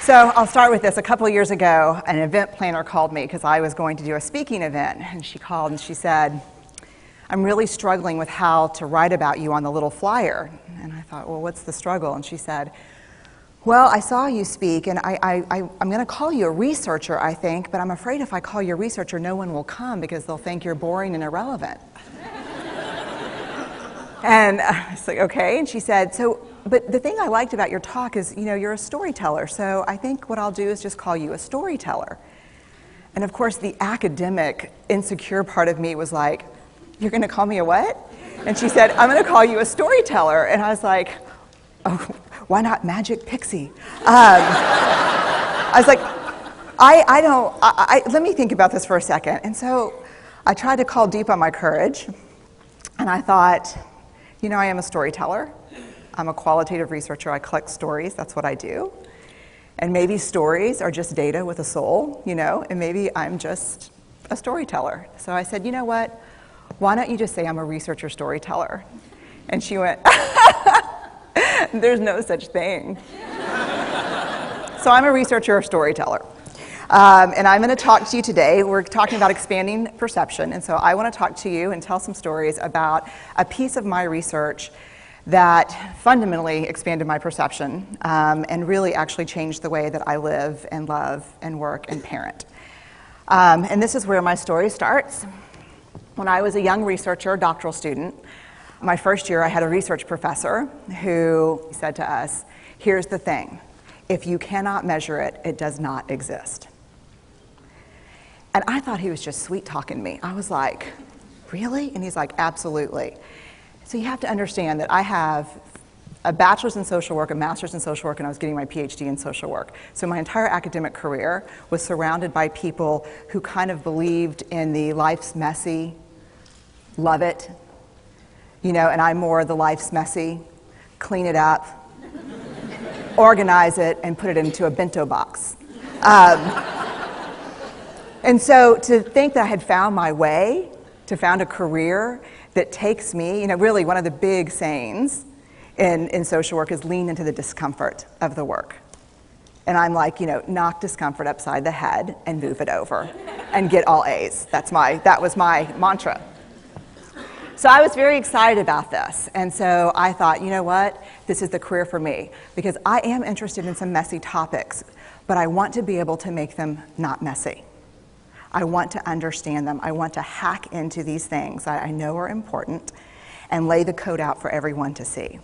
So I'll start with this. A couple of years ago, an event planner called me because I was going to do a speaking event. And she called and she said, I'm really struggling with how to write about you on the little flyer. And I thought, well, what's the struggle? And she said, well, I saw you speak, and I'm going to call you a researcher, I think, but I'm afraid if I call you a researcher, no one will come because they'll think you're boring and irrelevant. And I was like, okay. And she said, but the thing I liked about your talk is, you're a storyteller, so I think what I'll do is just call you a storyteller. And of course, the academic, insecure part of me was like, you're going to call me a what? And she said, I'm going to call you a storyteller. And I was like, oh, why not Magic Pixie? I was like, let me think about this for a second. And so I tried to call deep on my courage, and I thought, I am a storyteller. I'm a qualitative researcher. I collect stories. That's what I do. And maybe stories are just data with a soul, and maybe I'm just a storyteller. So I said, you know what? Why don't you just say I'm a researcher storyteller? And she went, there's no such thing. So I'm a researcher storyteller. And I'm going to talk to you today. We're talking about expanding perception. And so I want to talk to you and tell some stories about a piece of my research that fundamentally expanded my perception and really actually changed the way that I live and love and work and parent. And this is where my story starts. When I was a young researcher, doctoral student, my first year I had a research professor who said to us, here's the thing, if you cannot measure it, it does not exist. And I thought he was just sweet-talking me. I was like, really? And he's like, absolutely. So you have to understand that I have a bachelor's in social work, a master's in social work, and I was getting my PhD in social work. So my entire academic career was surrounded by people who kind of believed in the life's messy, love it, and I'm more the life's messy, clean it up, organize it, and put it into a bento box. And so to think that I had found my way, to found a career that takes me, really one of the big sayings in social work is lean into the discomfort of the work. And I'm like, knock discomfort upside the head and move it over and get all A's. That was my mantra. So I was very excited about this. And so I thought, you know what? This is the career for me because I am interested in some messy topics, but I want to be able to make them not messy. I want to understand them. I want to hack into these things that I know are important and lay the code out for everyone to see.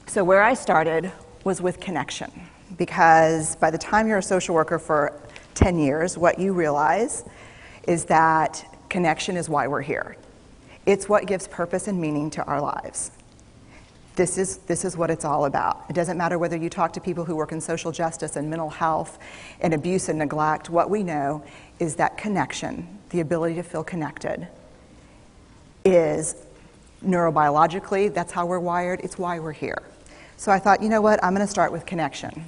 So where I started was with connection, because by the time you're a social worker for 10 years, what you realize is that connection is why we're here. It's what gives purpose and meaning to our lives. This is what it's all about. It doesn't matter whether you talk to people who work in social justice and mental health and abuse and neglect. What we know is that connection, the ability to feel connected, is neurobiologically, that's how we're wired, it's why we're here. So I thought, you know what, I'm going to start with connection.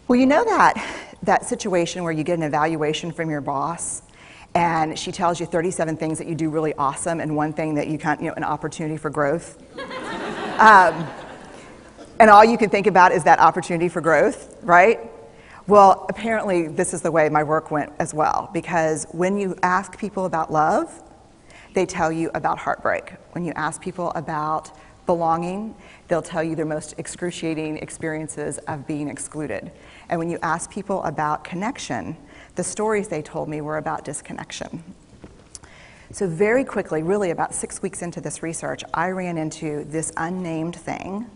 Well, you know that situation where you get an evaluation from your boss and she tells you 37 things that you do really awesome and one thing that you can't, an opportunity for growth. And all you can think about is that opportunity for growth, right? Well, apparently this is the way my work went as well, because when you ask people about love, they tell you about heartbreak. When you ask people about belonging, they'll tell you their most excruciating experiences of being excluded. And when you ask people about connection, the stories they told me were about disconnection. So very quickly, really about 6 weeks into this research, I ran into this unnamed thing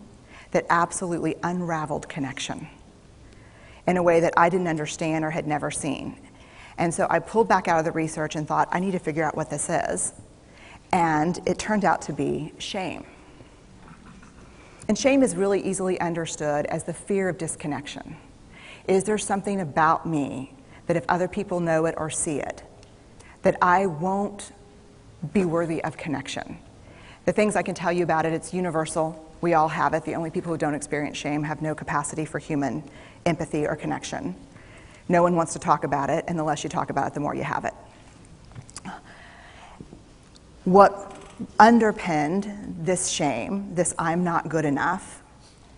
that absolutely unraveled connection in a way that I didn't understand or had never seen. And so I pulled back out of the research and thought, I need to figure out what this is. And it turned out to be shame. And shame is really easily understood as the fear of disconnection. Is there something about me that if other people know it or see it, that I won't be worthy of connection? The things I can tell you about it, it's universal. We all have it. The only people who don't experience shame have no capacity for human empathy or connection. No one wants to talk about it, and the less you talk about it, the more you have it. What underpinned this shame, this I'm not good enough,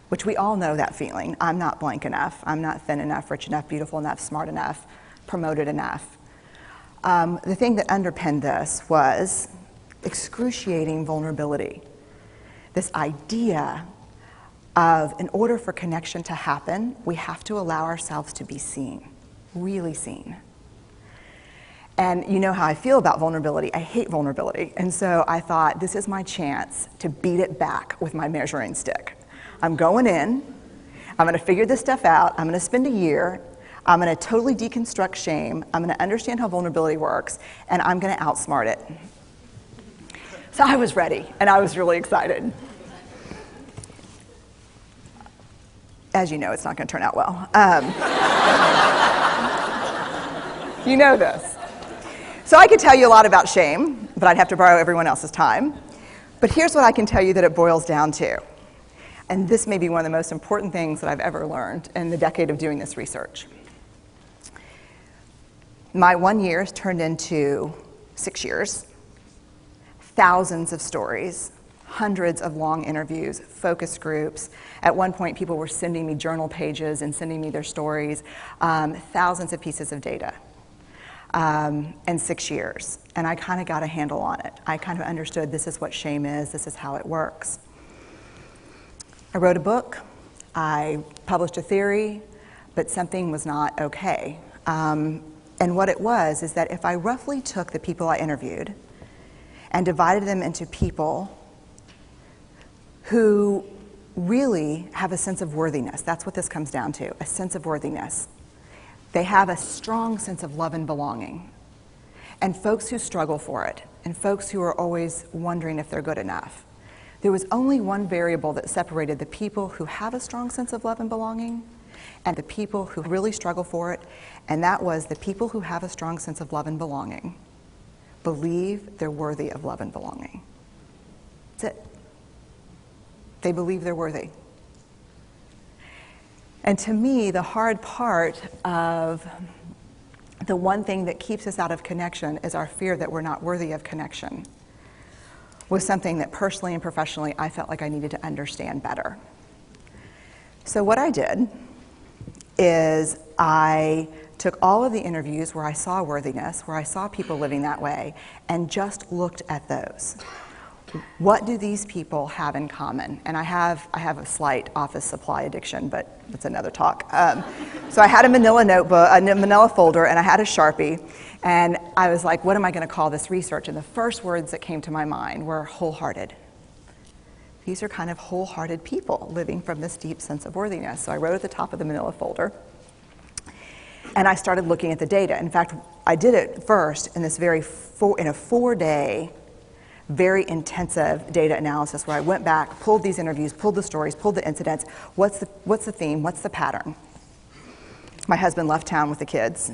which we all know that feeling. I'm not blank enough. I'm not thin enough, rich enough, beautiful enough, smart enough, promoted enough. The thing that underpinned this was excruciating vulnerability. This idea of, in order for connection to happen, we have to allow ourselves to be seen, really seen. And you know how I feel about vulnerability. I hate vulnerability. And so I thought, this is my chance to beat it back with my measuring stick. I'm going in, I'm gonna figure this stuff out, I'm gonna spend a year, I'm gonna totally deconstruct shame, I'm gonna understand how vulnerability works, and I'm gonna outsmart it. So I was ready, and I was really excited. As you know, it's not gonna turn out well. You know this. So I could tell you a lot about shame, but I'd have to borrow everyone else's time. But here's what I can tell you that it boils down to. And this may be one of the most important things that I've ever learned in the decade of doing this research. My 1 year has turned into 6 years, thousands of stories, hundreds of long interviews, focus groups. At one point, people were sending me journal pages and sending me their stories, thousands of pieces of data. And 6 years. And I kind of got a handle on it. I kind of understood this is what shame is, this is how it works. I wrote a book, I published a theory, but something was not okay. And what it was is that if I roughly took the people I interviewed and divided them into people who really have a sense of worthiness, that's what this comes down to, a sense of worthiness. They have a strong sense of love and belonging. And folks who struggle for it, and folks who are always wondering if they're good enough. There was only one variable that separated the people who have a strong sense of love and belonging and the people who really struggle for it, and that was the people who have a strong sense of love and belonging believe they're worthy of love and belonging. That's it. They believe they're worthy. And to me, the hard part of the one thing that keeps us out of connection is our fear that we're not worthy of connection, was something that personally and professionally I felt like I needed to understand better. So what I did is I took all of the interviews where I saw worthiness, where I saw people living that way, and just looked at those. What do these people have in common? And I have a slight office supply addiction, but that's another talk. So I had a manila notebook, a manila folder, and I had a Sharpie, and I was like, what am I going to call this research? And the first words that came to my mind were wholehearted. These are kind of wholehearted people living from this deep sense of worthiness. So I wrote at the top of the manila folder, and I started looking at the data. In fact, I did it first in this in a 4-day, very intensive data analysis where I went back, pulled these interviews, pulled the stories, pulled the incidents. What's the theme? What's the pattern? My husband left town with the kids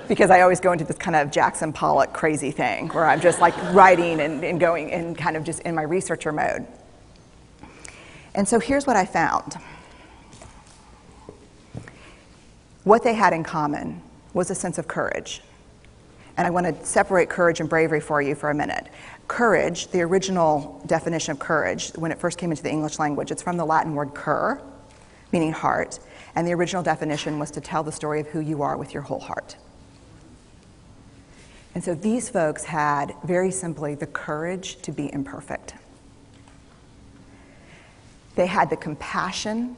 because I always go into this kind of Jackson Pollock crazy thing where I'm just like writing and going and kind of just in my researcher mode. And so here's what I found. What they had in common was a sense of courage. And I want to separate courage and bravery for you for a minute. Courage, the original definition of courage, when it first came into the English language, it's from the Latin word cur, meaning heart. And the original definition was to tell the story of who you are with your whole heart. And so these folks had, very simply, the courage to be imperfect. They had the compassion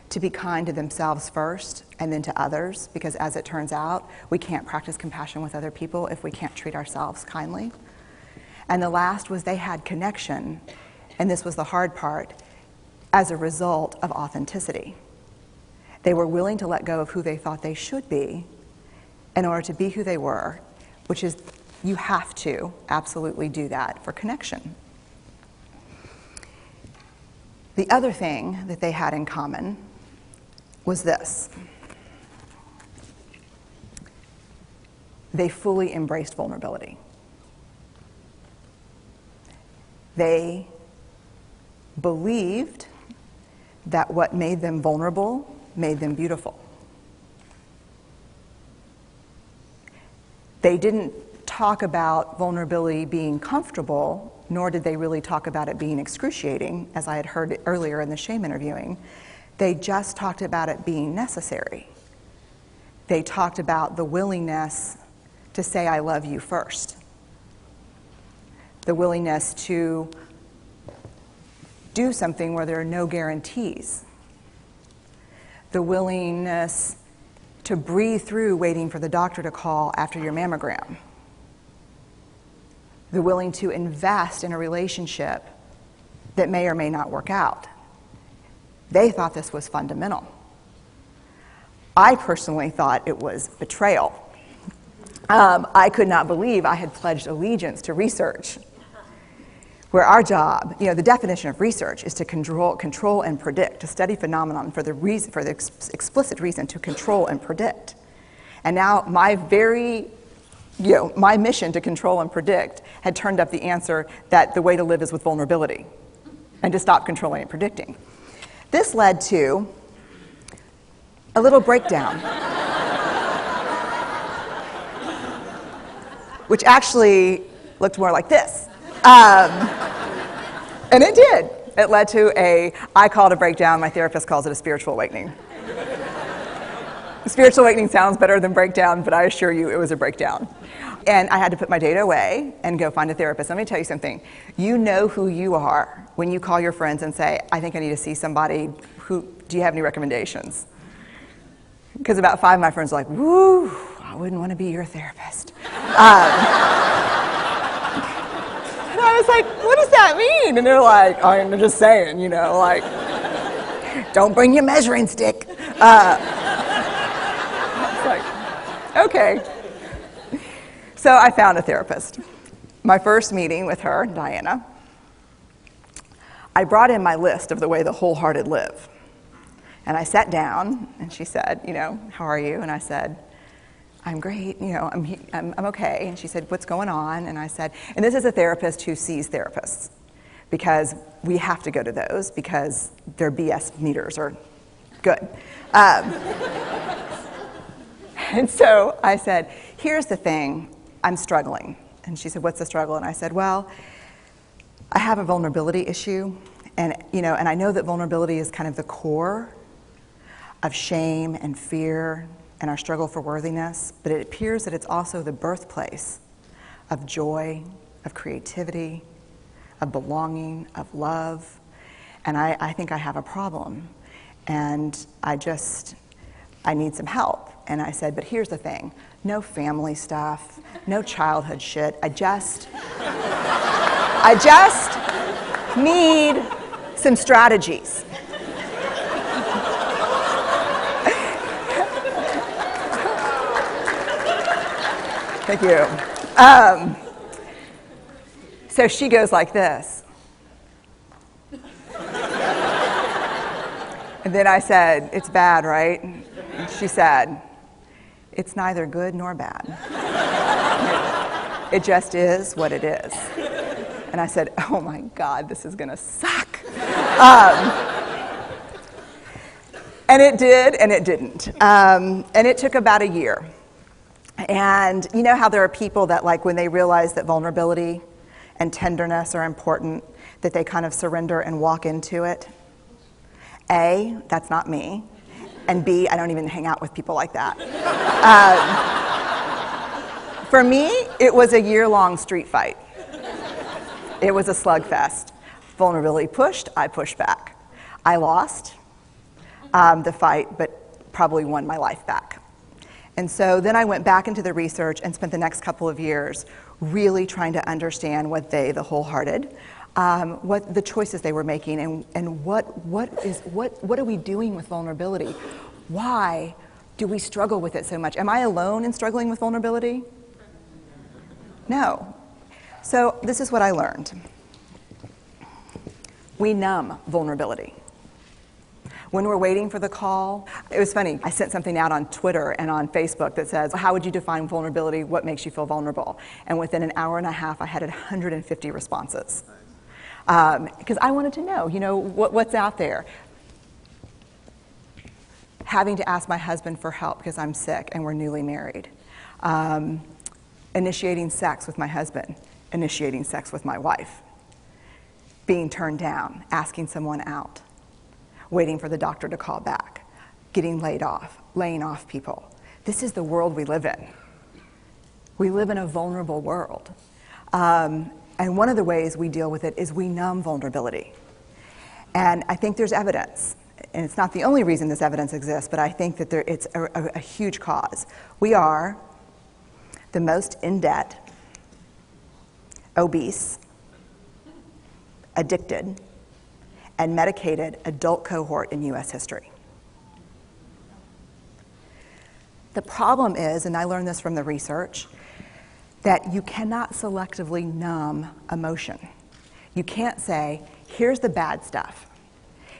to be kind to themselves first and then to others, because as it turns out, we can't practice compassion with other people if we can't treat ourselves kindly. And the last was they had connection, and this was the hard part, as a result of authenticity. They were willing to let go of who they thought they should be in order to be who they were, which is, you have to absolutely do that for connection. The other thing that they had in common was this. They fully embraced vulnerability. They believed that what made them vulnerable made them beautiful. They didn't talk about vulnerability being comfortable, nor did they really talk about it being excruciating, as I had heard earlier in the shame interviewing. They just talked about it being necessary. They talked about the willingness to say I love you first. The willingness to do something where there are no guarantees. The willingness to breathe through waiting for the doctor to call after your mammogram. The willing to invest in a relationship that may or may not work out. They thought this was fundamental. I personally thought it was betrayal. I could not believe I had pledged allegiance to research, where our job, the definition of research is to control and predict, to study phenomenon for the explicit reason to control and predict. And now my mission to control and predict had turned up the answer that the way to live is with vulnerability and to stop controlling and predicting. This led to a little breakdown, which actually looked more like this. And it did. It led to I call it a breakdown, my therapist calls it a spiritual awakening. Spiritual awakening sounds better than breakdown, but I assure you it was a breakdown. And I had to put my data away and go find a therapist. Let me tell you something. You know who you are when you call your friends and say, I think I need to see somebody. Do you have any recommendations? Because about 5 of my friends are like, woo, I wouldn't want to be your therapist. And I was like, what does that mean? And they're like, I'm just saying, don't bring your measuring stick. I was like, okay. So I found a therapist. My first meeting with her, Diana, I brought in my list of the way the wholehearted live. And I sat down, and she said, how are you? And I said, I'm great, I'm okay. And she said, what's going on? And I said, and this is a therapist who sees therapists, because we have to go to those because their BS meters are good. And so I said, here's the thing, I'm struggling. And she said, what's the struggle? And I said, well, I have a vulnerability issue, and I know that vulnerability is kind of the core of shame and fear and our struggle for worthiness, but it appears that it's also the birthplace of joy, of creativity, of belonging, of love, and I think I have a problem, and I need some help. And I said, but here's the thing, no family stuff, no childhood shit, I just need some strategies. Thank you. So she goes like this. And then I said, it's bad, right? And she said, it's neither good nor bad. It just is what it is. And I said, oh my God, this is gonna suck. And it did, and it didn't. And it took about a year. And you know how there are people that, like, when they realize that vulnerability and tenderness are important, that they kind of surrender and walk into it? A, that's not me. And B, I don't even hang out with people like that. For me, it was a year-long street fight. It was a slugfest. Vulnerability pushed, I pushed back. I lost the fight, but probably won my life back. And so then I went back into the research and spent the next couple of years really trying to understand what the wholehearted, what the choices they were making, and what are we doing with vulnerability? Why do we struggle with it so much? Am I alone in struggling with vulnerability? No. So this is what I learned. We numb vulnerability. When we're waiting for the call, it was funny, I sent something out on Twitter and on Facebook that says, how would you define vulnerability? What makes you feel vulnerable? And within an hour and a half, I had 150 responses. Because I wanted to know, what's out there. Having to ask my husband for help because I'm sick and we're newly married. initiating sex with my husband, initiating sex with my wife, being turned down, asking someone out, waiting for the doctor to call back, getting laid off, laying off people. This is the world we live in. We live in a vulnerable world. And one of the ways we deal with it is we numb vulnerability. And I think there's evidence, and it's not the only reason this evidence exists, but I think that it's a huge cause. We are the most in debt, obese, addicted, and medicated adult cohort in US history. The problem is, and I learned this from the research, that you cannot selectively numb emotion. You can't say, here's the bad stuff.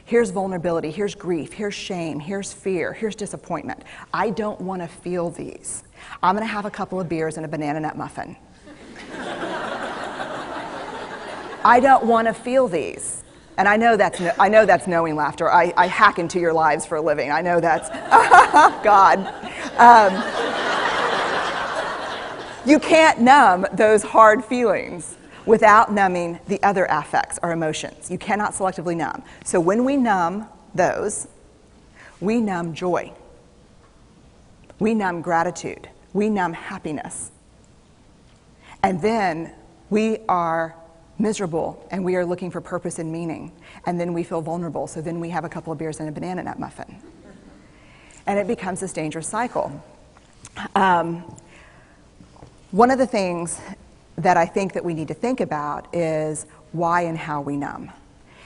Here's vulnerability, here's grief, here's shame, here's fear, here's disappointment. I don't want to feel these. I'm going to have a couple of beers and a banana nut muffin. I don't want to feel these. And I know that's knowing laughter. I hack into your lives for a living. I know that's, God. You can't numb those hard feelings without numbing the other affects or emotions. You cannot selectively numb. So when we numb those, we numb joy. We numb gratitude. We numb happiness. And then we are miserable and we are looking for purpose and meaning. And then we feel vulnerable. So then we have a couple of beers and a banana nut muffin. And it becomes this dangerous cycle. One of the things that I think that we need to think about is why and how we numb.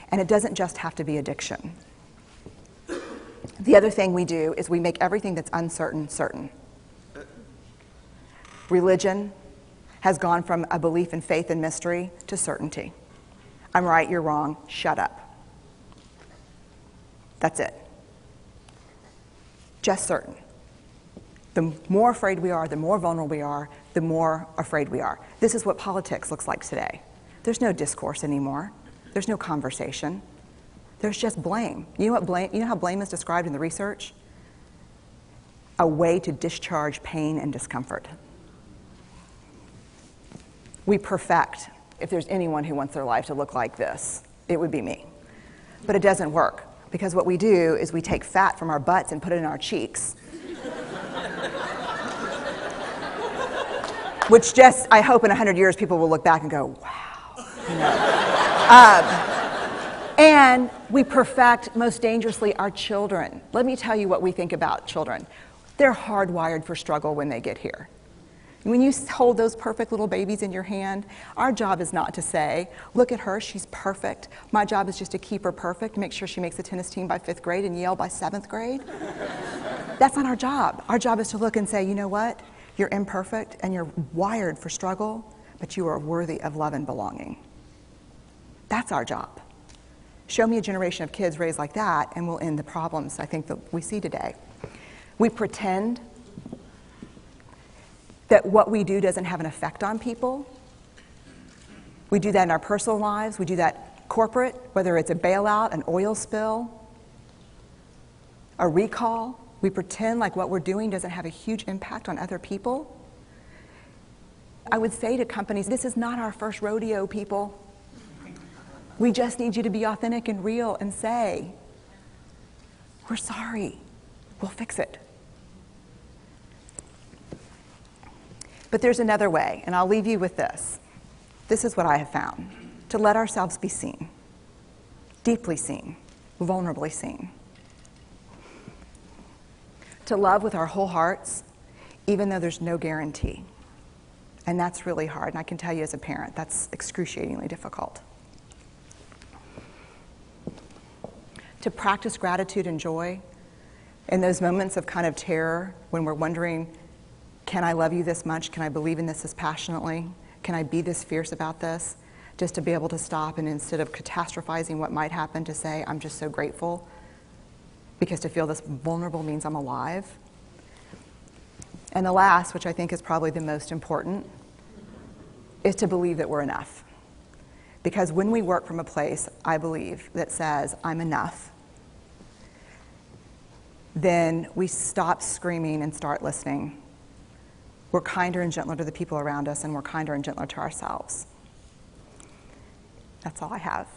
And it doesn't just have to be addiction. The other thing we do is we make everything that's uncertain certain. Religion has gone from a belief in faith and mystery to certainty. I'm right, you're wrong, shut up. That's it. Just certain. The more afraid we are, the more vulnerable we are, the more afraid we are. This is what politics looks like today. There's no discourse anymore. There's no conversation. There's just blame. You know how blame is described in the research? A way to discharge pain and discomfort. We perfect. If there's anyone who wants their life to look like this, it would be me. But it doesn't work, because what we do is we take fat from our butts and put it in our cheeks. Which just, I hope in 100 years people will look back and go, wow. You know. And we perfect, most dangerously, our children. Let me tell you what we think about children. They're hardwired for struggle when they get here. When you hold those perfect little babies in your hand, our job is not to say, look at her, she's perfect. My job is just to keep her perfect, make sure she makes the tennis team by 5th grade and Yale by 7th grade. That's not our job. Our job is to look and say, you know what? You're imperfect and you're wired for struggle, but you are worthy of love and belonging. That's our job. Show me a generation of kids raised like that and we'll end the problems I think that we see today. We pretend that what we do doesn't have an effect on people. We do that in our personal lives. We do that corporate, whether it's a bailout, an oil spill, a recall. We pretend like what we're doing doesn't have a huge impact on other people. I would say to companies, this is not our first rodeo, people. We just need you to be authentic and real and say, we're sorry, we'll fix it. But there's another way, and I'll leave you with this. This is what I have found. To let ourselves be seen, deeply seen, vulnerably seen. To love with our whole hearts, even though there's no guarantee. And that's really hard, and I can tell you as a parent, that's excruciatingly difficult. To practice gratitude and joy in those moments of kind of terror when we're wondering, can I love you this much? Can I believe in this passionately? Can I be this fierce about this? Just to be able to stop and instead of catastrophizing what might happen, to say, I'm just so grateful. Because to feel this vulnerable means I'm alive. And the last, which I think is probably the most important, is to believe that we're enough. Because when we work from a place, I believe, that says, I'm enough, then we stop screaming and start listening. we're kinder and gentler to the people around us, and we're kinder and gentler to ourselves. That's all I have.